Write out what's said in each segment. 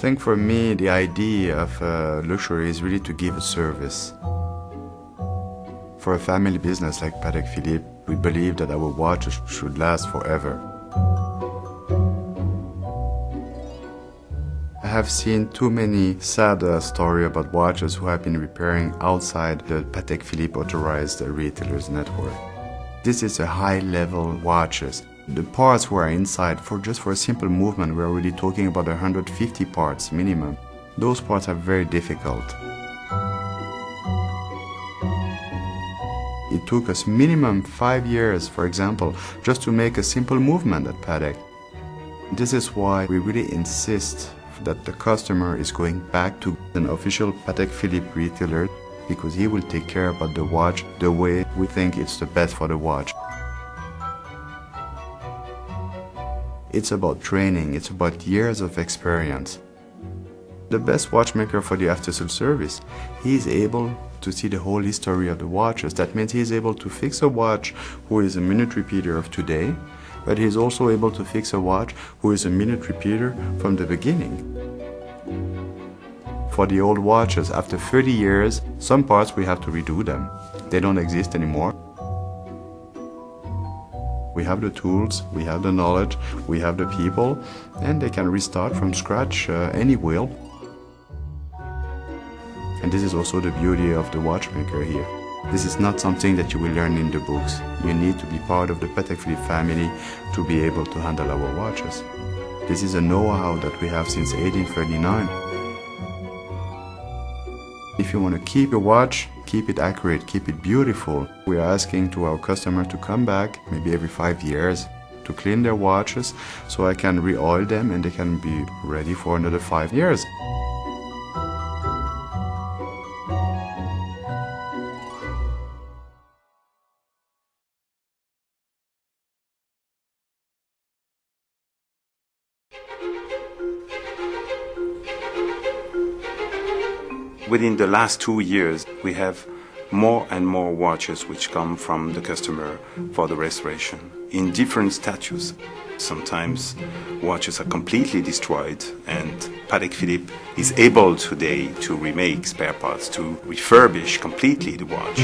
think for me, the idea of luxury is really to give a service. For a family business like Patek Philippe, we believe that our watches should last forever. I have seen too many sad stories about watches who have been repairing outside the Patek Philippe authorized retailers network. This is a high-level watches. The parts who are inside, just for a simple movement, we're already talking about 150 parts minimum. Those parts are very difficult. It took us minimum 5 years, for example, just to make a simple movement at Patek. This is why we really insist that the customer is going back to an official Patek Philippe retailer, because he will take care about the watch the way we think it's the best for the watch. It's about training, it's about years of experience. The best watchmaker for the after-sales service, he is able to see the whole history of the watches. That means he is able to fix a watch who is a minute repeater of today, but he is also able to fix a watch who is a minute repeater from the beginning. For the old watches, after 30 years, some parts we have to redo them. They don't exist anymore. We have the tools, we have the knowledge, we have the people, and they can restart from scratch any wheel. And this is also the beauty of the watchmaker here. This is not something that you will learn in the books. You need to be part of the Patek Philippe family to be able to handle our watches. This is a know-how that we have since 1839. If you want to keep your watch, keep it accurate, keep it beautiful, we are asking to our customer to come back maybe every 5 years to clean their watches so I can re-oil them and they can be ready for another 5 years. Within the last 2 years, we have more and more watches which come from the customer for the restoration in different status. Sometimes watches are completely destroyed, and Patek Philippe is able today to remake spare parts, to refurbish completely the watch.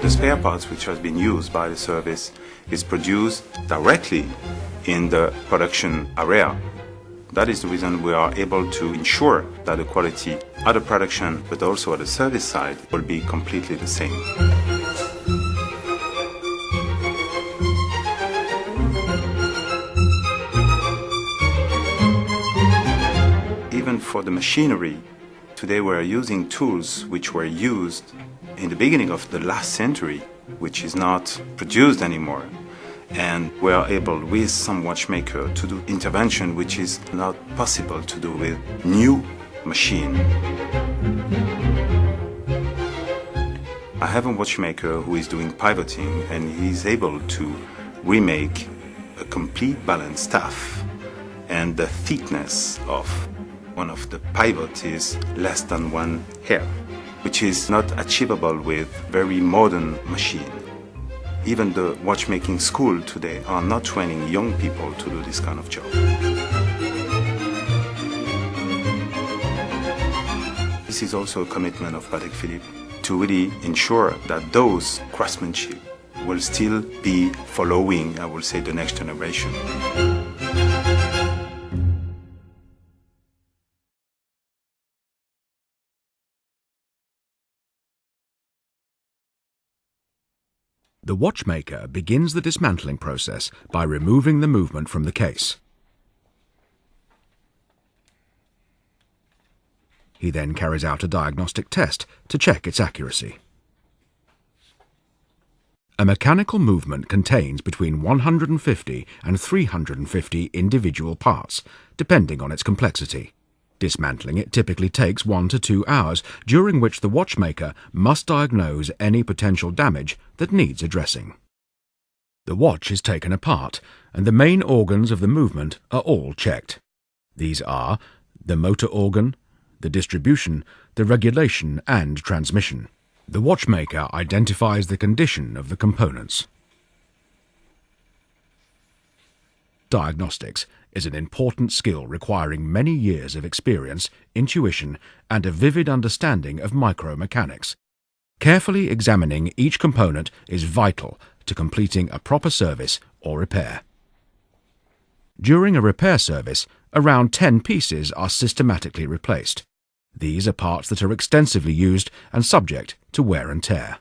The spare parts which has been used by the service is produced directly in the production area. That is the reason we are able to ensure that the quality at the production but also at the service side will be completely the same. Even for the machinery, today we are using tools which were used in the beginning of the last century, which is not produced anymore. And we are able, with some watchmaker, to do intervention which is not possible to do with new machine. I have a watchmaker who is doing pivoting, and he is able to remake a complete balanced staff, and the thickness of one of the pivots is less than 1 hair, which is not achievable with very modern machine. Even the watchmaking school today are not training young people to do this kind of job. This is also a commitment of Patek Philippe to really ensure that those craftsmanship will still be following, I will say, the next generation. The watchmaker begins the dismantling process by removing the movement from the case. He then carries out a diagnostic test to check its accuracy. A mechanical movement contains between 150 and 350 individual parts, depending on its complexity. Dismantling it typically takes 1 to 2 hours, during which the watchmaker must diagnose any potential damage that needs addressing. The watch is taken apart, and the main organs of the movement are all checked. These are the motor organ, the distribution, the regulation and transmission. The watchmaker identifies the condition of the components. Diagnostics is an important skill requiring many years of experience, intuition, and a vivid understanding of micromechanics. Carefully examining each component is vital to completing a proper service or repair. During a repair service, around 10 pieces are systematically replaced. These are parts that are extensively used and subject to wear and tear.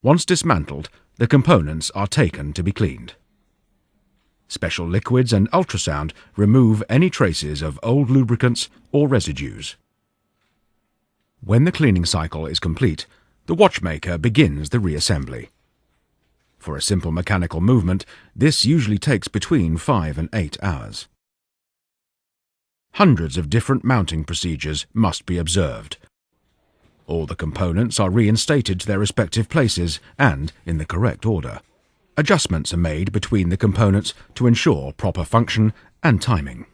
Once dismantled, the components are taken to be cleaned. Special liquids and ultrasound remove any traces of old lubricants or residues. When the cleaning cycle is complete, the watchmaker begins the reassembly. For a simple mechanical movement, this usually takes between 5 and 8 hours. Hundreds of different mounting procedures must be observed. All the components are reinstated to their respective places and in the correct order. Adjustments are made between the components to ensure proper function and timing.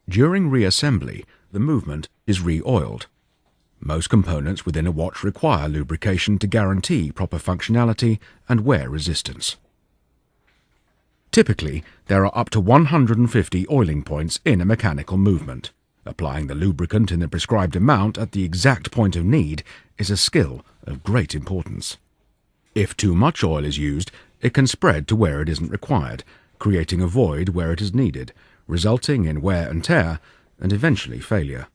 During reassembly, the movement is re-oiled. Most components within a watch require lubrication to guarantee proper functionality and wear resistance. Typically, there are up to 150 oiling points in a mechanical movement. Applying the lubricant in the prescribed amount at the exact point of need is a skill of great importance. If too much oil is used, it can spread to where it isn't required, creating a void where it is needed, resulting in wear and tear and eventually failure.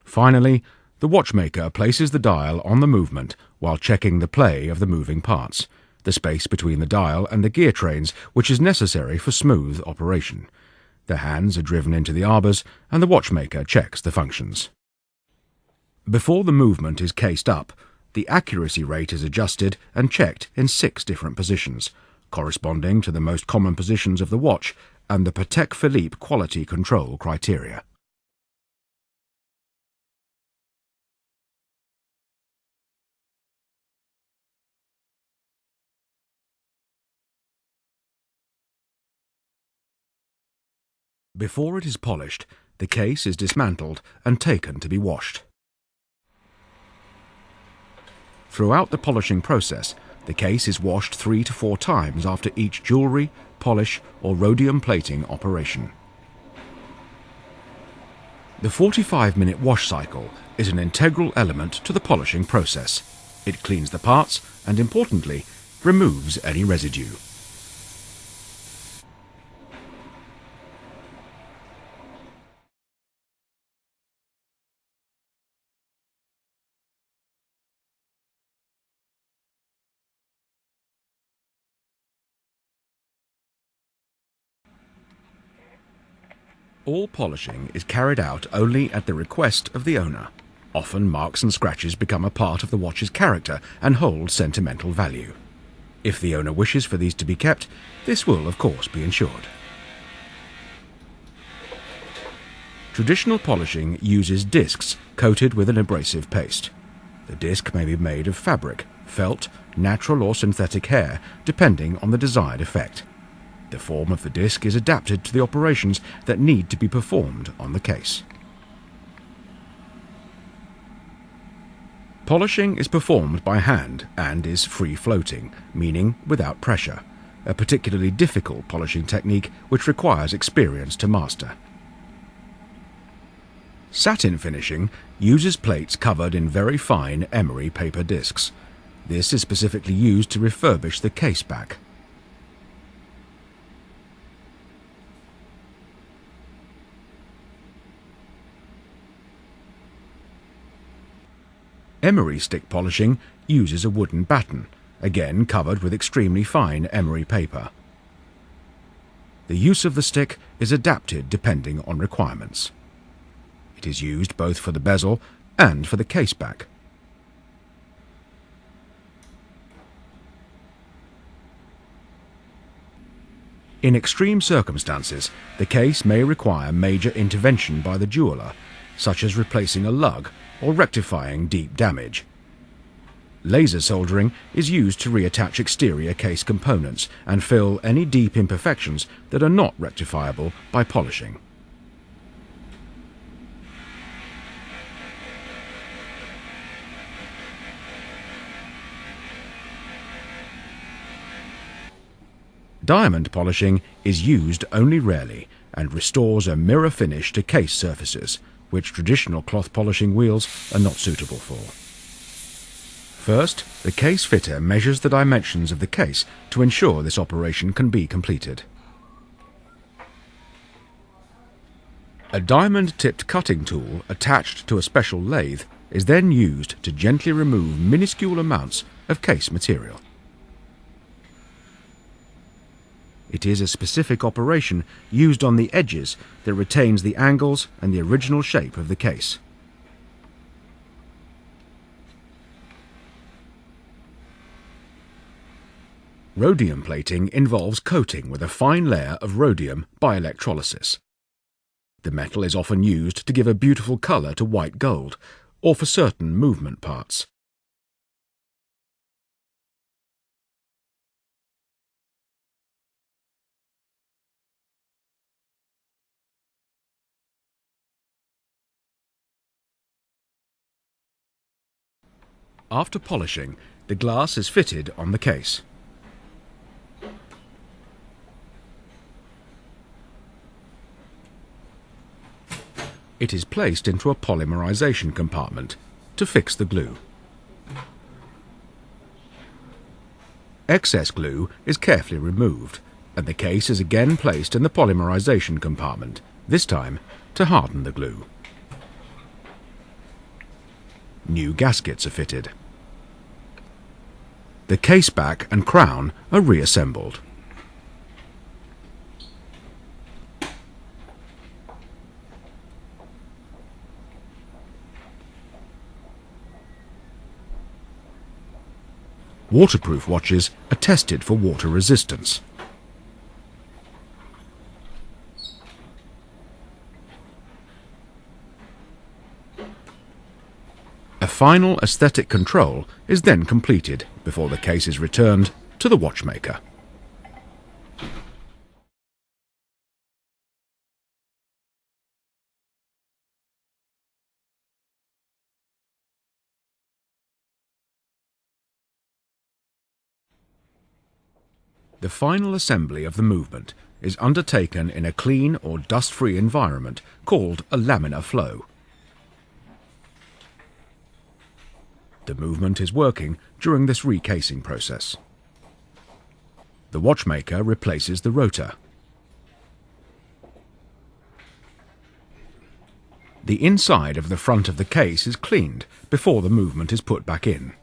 Finally, the watchmaker places the dial on the movement while checking the play of the moving parts, the space between the dial and the gear trains which is necessary for smooth operation. The hands are driven into the arbors and the watchmaker checks the functions. Before the movement is cased up, the accuracy rate is adjusted and checked in 6 different positions, corresponding to the most common positions of the watch and the Patek Philippe quality control criteria. Before it is polished, the case is dismantled and taken to be washed. Throughout the polishing process, the case is washed 3 to 4 times after each jewellery, polish or rhodium plating operation. The 45-minute wash cycle is an integral element to the polishing process. It cleans the parts and, importantly, removes any residue. All polishing is carried out only at the request of the owner. Often marks and scratches become a part of the watch's character and hold sentimental value. If the owner wishes for these to be kept, this will of course be ensured. Traditional polishing uses discs coated with an abrasive paste. The disc may be made of fabric, felt, natural or synthetic hair, depending on the desired effect. The form of the disc is adapted to the operations that need to be performed on the case. Polishing is performed by hand and is free-floating, meaning without pressure, a particularly difficult polishing technique which requires experience to master. Satin finishing uses plates covered in very fine emery paper discs. This is specifically used to refurbish the case back. Emery stick polishing uses a wooden batten, again covered with extremely fine emery paper. The use of the stick is adapted depending on requirements. It is used both for the bezel and for the case back. In extreme circumstances, the case may require major intervention by the jeweller, such as replacing a lug or rectifying deep damage. Laser soldering is used to reattach exterior case components and fill any deep imperfections that are not rectifiable by polishing. Diamond polishing is used only rarely and restores a mirror finish to case surfaces, which traditional cloth polishing wheels are not suitable for. First, the case fitter measures the dimensions of the case to ensure this operation can be completed. A diamond-tipped cutting tool attached to a special lathe is then used to gently remove minuscule amounts of case material. It is a specific operation used on the edges that retains the angles and the original shape of the case. Rhodium plating involves coating with a fine layer of rhodium by electrolysis. The metal is often used to give a beautiful colour to white gold, or for certain movement parts. After polishing, the glass is fitted on the case. It is placed into a polymerization compartment to fix the glue. Excess glue is carefully removed, and the case is again placed in the polymerization compartment, this time to harden the glue. New gaskets are fitted. The case back and crown are reassembled. Waterproof watches are tested for water resistance. A final aesthetic control is then completed before the case is returned to the watchmaker. The final assembly of the movement is undertaken in a clean or dust-free environment called a laminar flow. The movement is working during this recasing process. The watchmaker replaces the rotor. The inside of the front of the case is cleaned before the movement is put back in.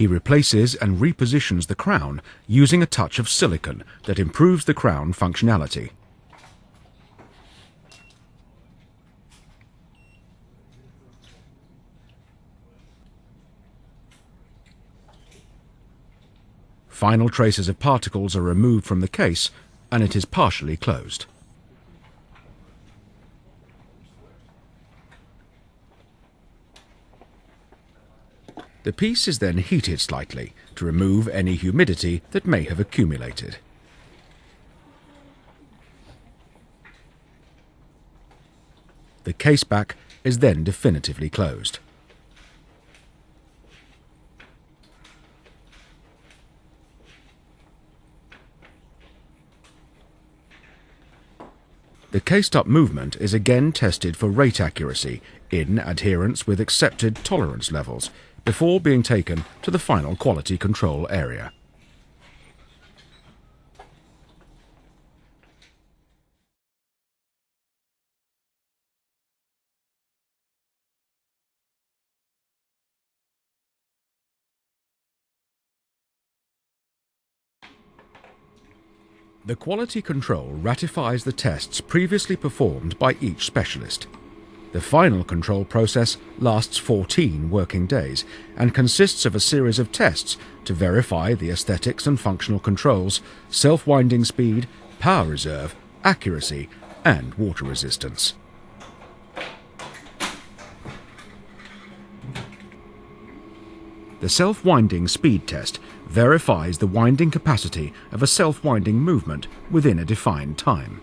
He replaces and repositions the crown using a touch of silicone that improves the crown functionality. Final traces of particles are removed from the case and it is partially closed. The piece is then heated slightly to remove any humidity that may have accumulated. The case back is then definitively closed. The cased-up movement is again tested for rate accuracy in adherence with accepted tolerance levels before being taken to the final quality control area. The quality control ratifies the tests previously performed by each specialist. The final control process lasts 14 working days and consists of a series of tests to verify the aesthetics and functional controls, self-winding speed, power reserve, accuracy and water resistance. The self-winding speed test verifies the winding capacity of a self-winding movement within a defined time.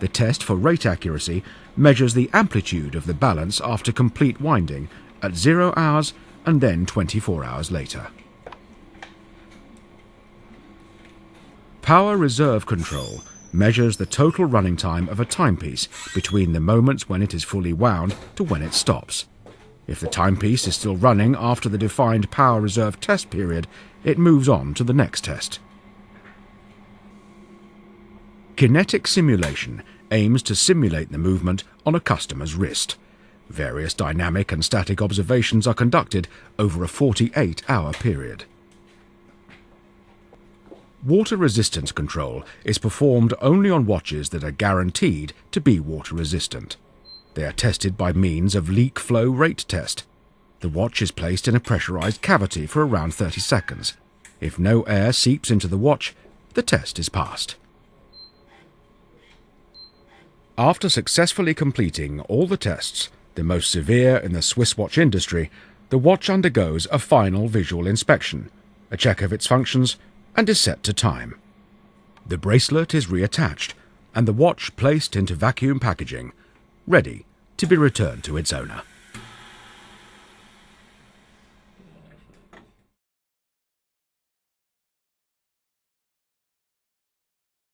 The test for rate accuracy measures the amplitude of the balance after complete winding at 0 hours and then 24 hours later. Power reserve control measures the total running time of a timepiece between the moments when it is fully wound to when it stops. If the timepiece is still running after the defined power reserve test period, it moves on to the next test. Kinetic simulation aims to simulate the movement on a customer's wrist. Various dynamic and static observations are conducted over a 48-hour period. Water resistance control is performed only on watches that are guaranteed to be water resistant. They are tested by means of leak flow rate test. The watch is placed in a pressurized cavity for around 30 seconds. If no air seeps into the watch, the test is passed. After successfully completing all the tests, the most severe in the Swiss watch industry, the watch undergoes a final visual inspection, a check of its functions, and is set to time. The bracelet is reattached and the watch placed into vacuum packaging, ready to be returned to its owner.